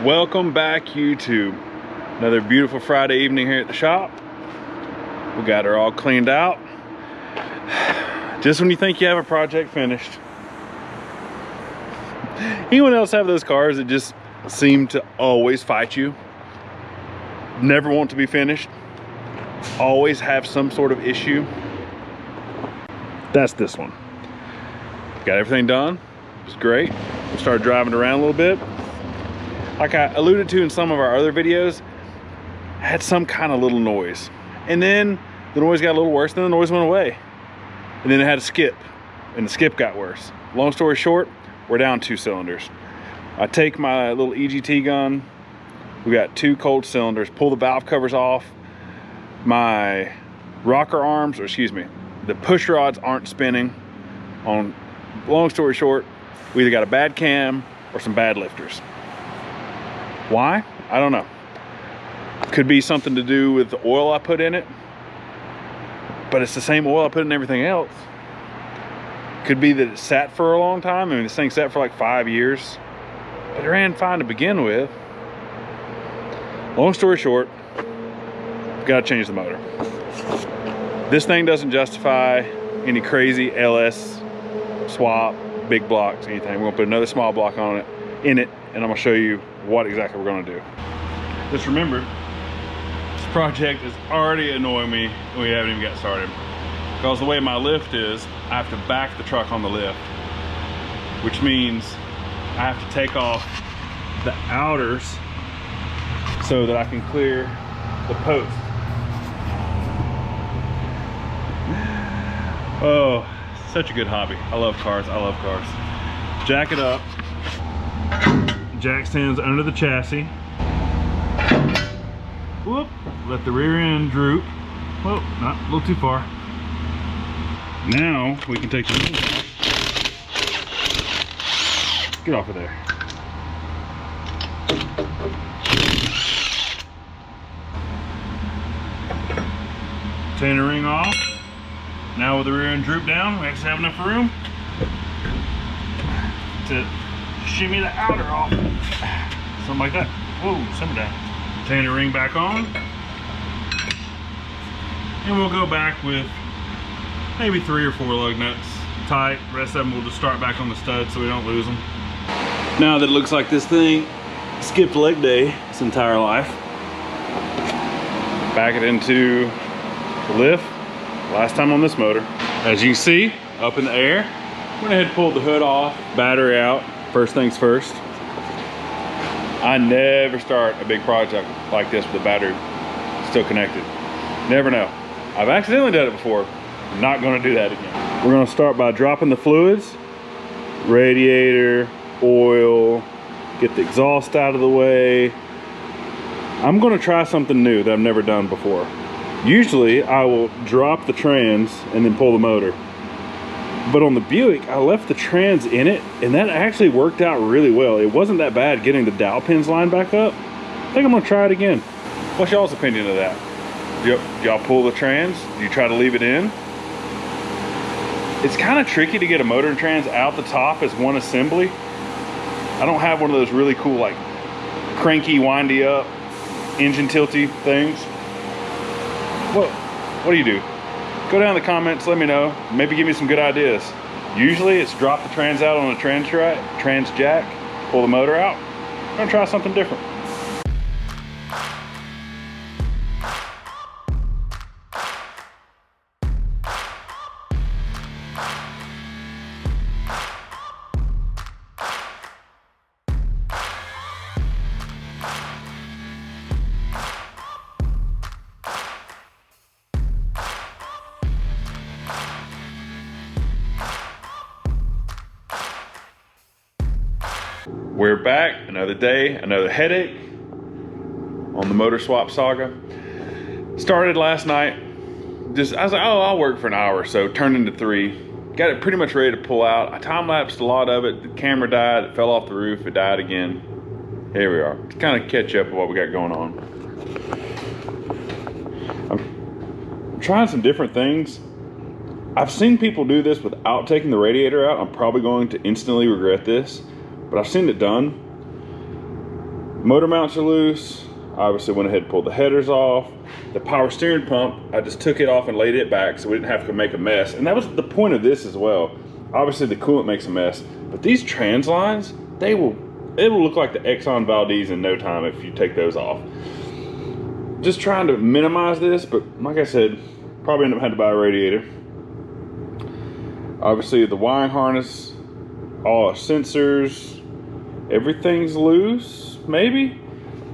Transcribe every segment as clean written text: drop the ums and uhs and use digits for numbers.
Welcome back, YouTube. Another beautiful Friday evening here at the shop. We got her all cleaned out. Just when you think you have a project finished. Anyone else have those cars that just seem to always fight you? Never want to be finished? Always have some sort of issue? That's this one. Got everything done. It was great. We started driving around a little bit. Like I alluded to in some of our other videos, I had some kind of little noise. And then the noise got a little worse, then the noise went away. And then it had a skip, and the skip got worse. Long story short, we're down 2 cylinders. I take my little EGT gun. We got 2 cold cylinders, pull the valve covers off. My rocker arms, or excuse me, the push rods aren't spinning. Long story short, we either got a bad cam or some bad lifters. Why? I don't know. Could be something to do with the oil I put in it, but it's the same oil I put in everything else. Could be that it sat for a long time. I mean, this thing sat for like 5 years, but it ran fine to begin with. Long story short, got to change the motor. This thing doesn't justify any crazy LS swap, big blocks, anything. We're gonna put another small block on it, and I'm gonna show you what exactly we're gonna do. Just remember, this project is already annoying me and we haven't even got started. Because the way my lift is, I have to back the truck on the lift, which means I have to take off the outers so that I can clear the post. Oh, such a good hobby. I love cars, I love cars. Jack it up. Jack stands under the chassis. Whoop, let the rear end droop. Well, not a little too far. Now we can take the wheels off. Get off of there. Turn the ring off. Now with the rear end droop down, we actually have enough room to shimmy the outer off. Something like that. Whoa, simmer down. Turn the ring back on. And we'll go back with maybe 3 or 4 lug nuts tight. The rest of them we'll just start back on the stud so we don't lose them. Now that it looks like this thing skipped leg day its entire life, back it into the lift. Last time on this motor. As you can see, up in the air, went ahead and pulled the hood off, battery out, first things first. I never start a big project like this with the battery still connected. Never know. I've accidentally done it before. I'm not gonna do that again. We're gonna start by dropping the fluids, radiator, oil, get the exhaust out of the way. I'm gonna try something new that I've never done before. Usually I will drop the trans and then pull the motor. But on the Buick, I left the trans in it, and that actually worked out really well. It wasn't that bad getting the dowel pins lined back up. I think I'm gonna try it again. What's y'all's opinion of that? Do y'all pull the trans? Do you try to leave it in? It's kind of tricky to get a motor and trans out the top as one assembly. I don't have one of those really cool, like, cranky, windy up, engine tilty things. What do you do? Go down in the comments, let me know. Maybe give me some good ideas. Usually it's drop the trans out on a trans jack, pull the motor out. I'm gonna try something different. We're back, another day, another headache on the motor swap saga. Started last night, I was like, oh, I'll work for an hour or so, turned into 3. Got it pretty much ready to pull out. I time-lapsed a lot of it, the camera died, it fell off the roof, it died again. Here we are, to kind of catch up with what we got going on. I'm trying some different things. I've seen people do this without taking the radiator out. I'm probably going to instantly regret this, but I've seen it done. Motor mounts are loose. Obviously went ahead and pulled the headers off. The power steering pump, I just took it off and laid it back so we didn't have to make a mess. And that was the point of this as well. Obviously the coolant makes a mess, but these trans lines, it'll look like the Exxon Valdez in no time if you take those off. Just trying to minimize this, but like I said, probably end up having to buy a radiator. Obviously the wiring harness, all our sensors, everything's loose, maybe.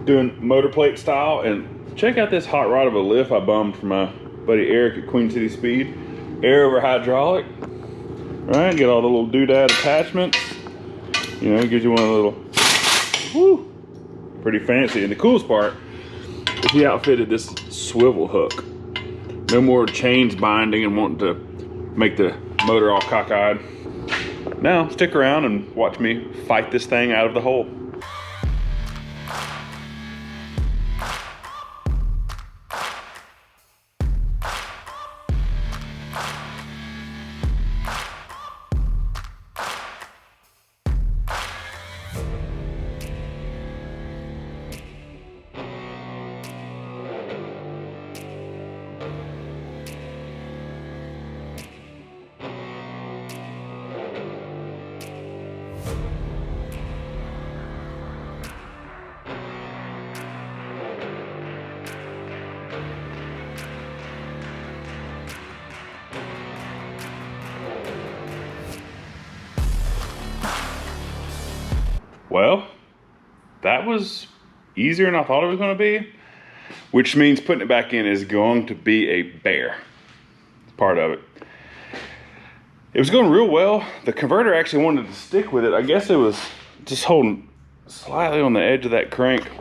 Doing motor plate style, and check out this hot rod of a lift I bummed from my buddy Eric at Queen City Speed. Air over hydraulic, right? Get all the little doodad attachments. You know, it gives you one of the little, whoo, pretty fancy. And the coolest part is he outfitted this swivel hook. No more chains binding and wanting to make the motor all cockeyed. Now, stick around and watch me fight this thing out of the hole. Well, that was easier than I thought it was going to be, which means putting it back in is going to be a bear. Part of it. It was going real well. The converter actually wanted to stick with it. I guess it was just holding slightly on the edge of that crank.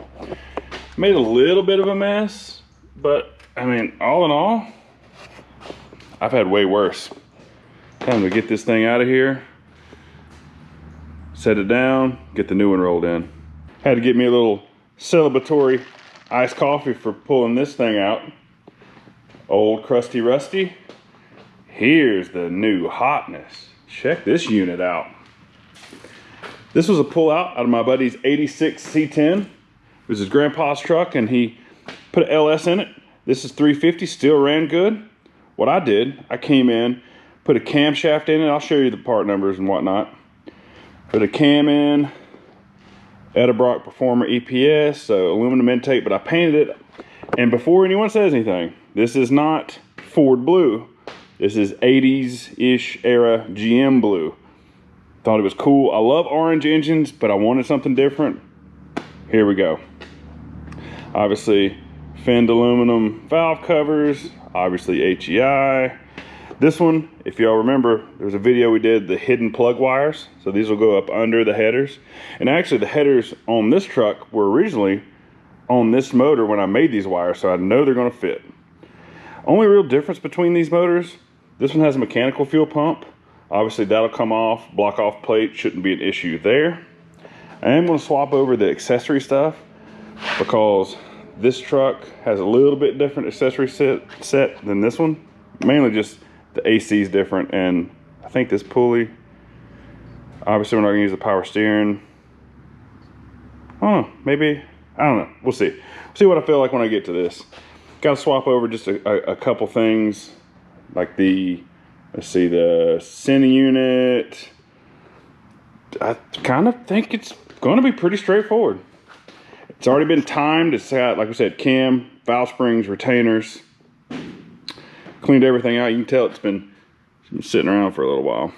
Made a little bit of a mess, but I mean, all in all, I've had way worse. Time to get this thing out of here. Set it down, get the new one rolled in. Had to get me a little celebratory iced coffee for pulling this thing out. Old crusty rusty. Here's the new hotness. Check this unit out. This was a pull out of my buddy's 86 C10. It was his grandpa's truck and he put an LS in it. This is 350, still ran good. What I did, I came in, put a camshaft in it. I'll show you the part numbers and whatnot. Put a cam in, Edelbrock Performer EPS, so aluminum intake, but I painted it. And before anyone says anything, this is not Ford blue. This is 80s-ish era GM blue. Thought it was cool. I love orange engines, but I wanted something different. Here we go. Obviously, finned aluminum valve covers, obviously HEI. This one, if y'all remember, there was a video we did, the hidden plug wires. So these will go up under the headers. And actually the headers on this truck were originally on this motor when I made these wires, so I know they're gonna fit. Only real difference between these motors, this one has a mechanical fuel pump. Obviously that'll come off, block off plate, shouldn't be an issue there. I am gonna swap over the accessory stuff because this truck has a little bit different accessory set than this one. Mainly just the AC is different, and I think this pulley, obviously we're not gonna use the power steering. I don't know, maybe, I don't know, we'll see. See what I feel like when I get to this. Gotta swap over just a couple things, like the, let's see, the sending unit. I kind of think it's gonna be pretty straightforward. It's already been timed, it's got, like I said, cam, valve springs, retainers. Cleaned everything out. You can tell it's been sitting around for a little while.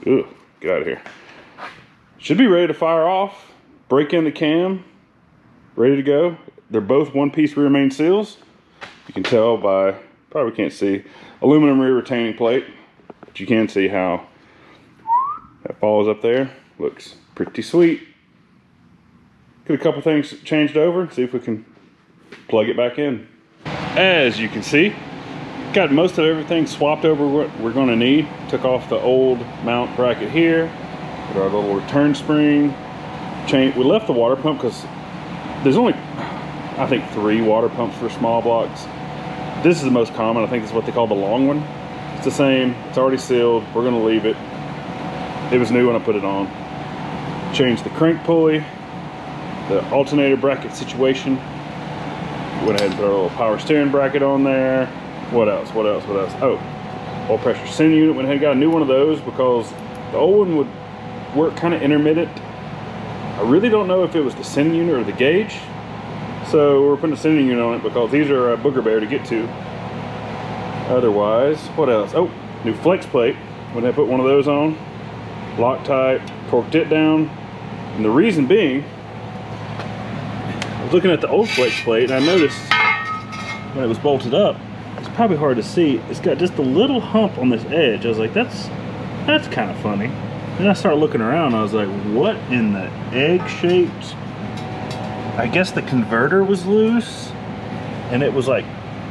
Ugh, get out of here. Should be ready to fire off. Break in the cam. Ready to go. They're both one-piece rear main seals. You can tell by, probably can't see, aluminum rear retaining plate. But you can see how that follows up there. Looks pretty sweet. Get a couple things changed over. See if we can plug it back in. As you can see, got most of everything swapped over what we're going to need. Took off the old mount bracket here. Put our little return spring. We left the water pump because there's only, I think, 3 water pumps for small blocks. This is the most common. I think this is what they call the long one. It's the same. It's already sealed. We're going to leave it. It was new when I put it on. Changed the crank pulley. the alternator bracket situation. Went ahead and put our little power steering bracket on there. What else? What else? What else? Oh, oil pressure sending unit. Went ahead and got a new one of those because the old one would work kind of intermittent. I really don't know if it was the sending unit or the gauge. So we're putting a sending unit on it because these are a booger bear to get to. Otherwise, what else? Oh, new flex plate. Went ahead and put one of those on. Loctite, torqued it down. And the reason being, I was looking at the old flex plate and I noticed when it was bolted up, it's probably hard to see, it's got just a little hump on this edge. I was like, that's kind of funny. Then I started looking around, I was like, what in the egg-shaped? I guess the converter was loose and it was like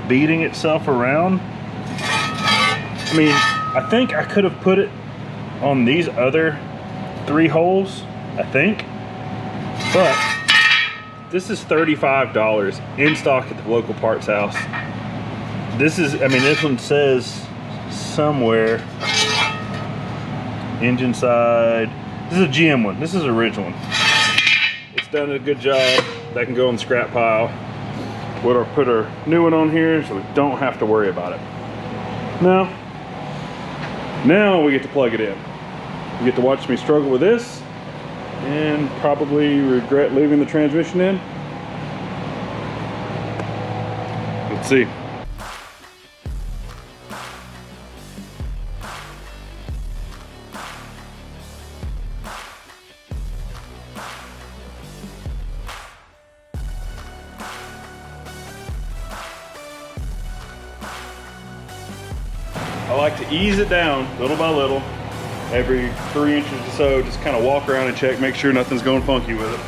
beating itself around. I mean, I think I could have put it on these other 3 holes, I think. But this is $35 in stock at the local parts house. This is, I mean, this one says somewhere, engine side. This is a GM one. This is an original one. It's done a good job. That can go in the scrap pile. We'll put our new one on here so we don't have to worry about it. Now we get to plug it in. You get to watch me struggle with this and probably regret leaving the transmission in. Let's see. I like to ease it down little by little. Every 3 inches or so, just kind of walk around and check, make sure nothing's going funky with it.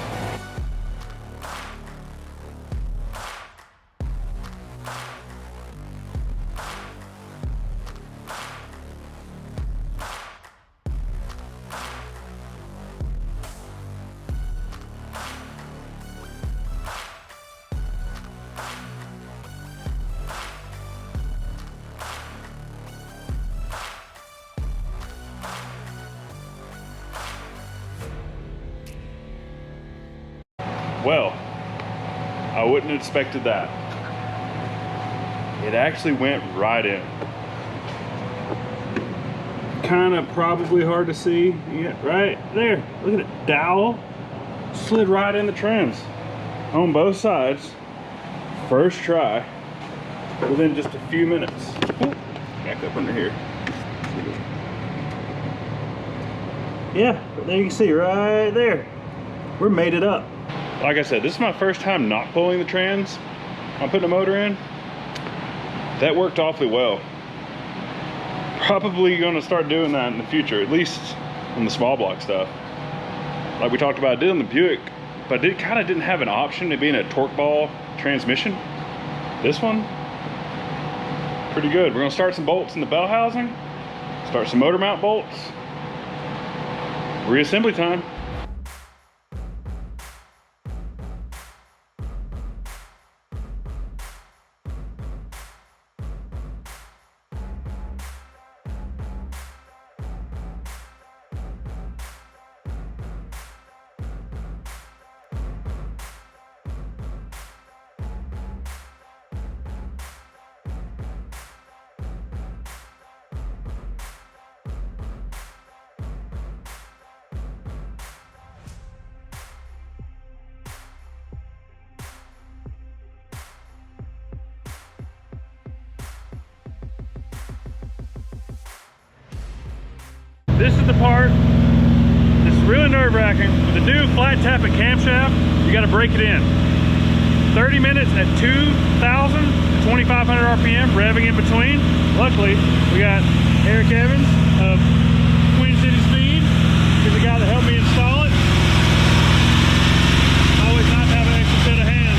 Well, I wouldn't have expected that. It actually went right in. Kind of probably hard to see. Yeah, right there. Look at it. Dowel slid right in the trims on both sides. First try within just a few minutes. Oh, back up under here. Yeah, there you can see right there. We made it up. Like I said, this is my first time not pulling the trans. I'm putting a motor in. That worked awfully well. Probably gonna start doing that in the future, at least on the small block stuff. Like we talked about, I did on the Buick, but it kind of didn't have an option to be in a torque ball transmission. This one, pretty good. We're gonna start some bolts in the bell housing, start some motor mount bolts. Reassembly time. This is the part that's really nerve-wracking. With the new flat tappet camshaft, you got to break it in. 30 minutes at 2,000 to 2,500 RPM, revving in between. Luckily, we got Eric Evans of Queen City Speed. He's the guy that helped me install it. Always nice to have an extra set of hands.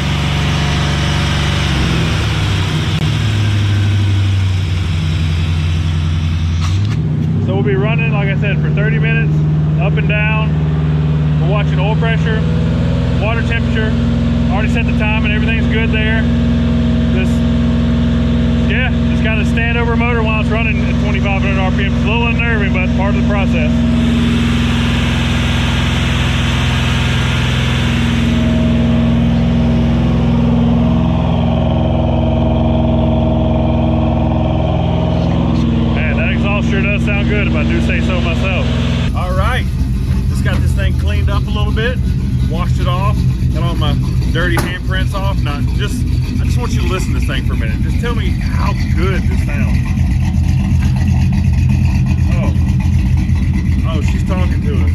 So we'll be running, like I said, for 30 minutes, up and down. We're watching oil pressure, water temperature. Already set the time and everything's good there. Just got to stand over a motor while it's running at 2,500 RPM. It's a little unnerving, but part of the process. Got all my dirty handprints off. Now, I just want you to listen to this thing for a minute. Just tell me how good this sounds. Oh, she's talking to us.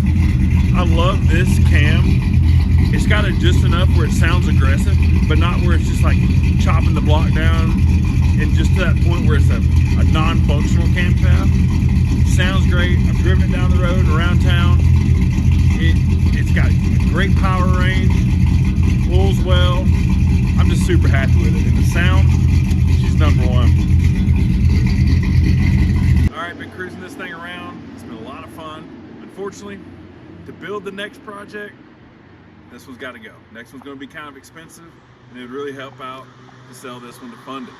I love this cam. It's got it just enough where it sounds aggressive, but not where it's just like chopping the block down, and just to that point where it's a non-functional camshaft. Sounds great. I've driven it down the road and around town. It's got great power range, pulls well. I'm just super happy with it. And the sound, she's number one. All right, been cruising this thing around. It's been a lot of fun. Unfortunately, to build the next project, this one's got to go. Next one's going to be kind of expensive, and it would really help out to sell this one to fund it.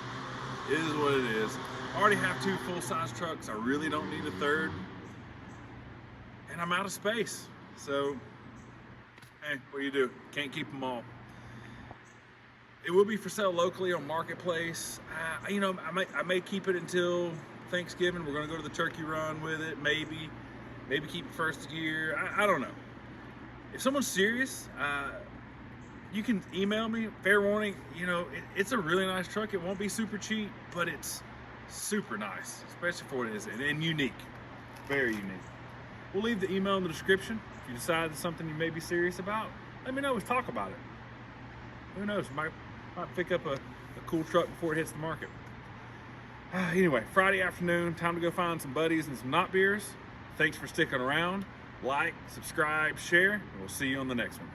It is what it is. I already have 2 full-size trucks. I really don't need a third, and I'm out of space. So, hey, what do you do? Can't keep them all. It will be for sale locally on Marketplace. You know, I may keep it until Thanksgiving. We're going to go to the turkey run with it, maybe keep it first of the year. I don't know. If someone's serious, you can email me. Fair warning, you know, it's a really nice truck. It won't be super cheap, but it's super nice, especially for what it is, and unique, very unique. We'll leave the email in the description. If you decide it's something you may be serious about, let me know. Let's talk about it. Who knows? Might pick up a cool truck before it hits the market. Anyway, Friday afternoon, time to go find some buddies and some knot beers. Thanks for sticking around. Like, subscribe, share, and we'll see you on the next one.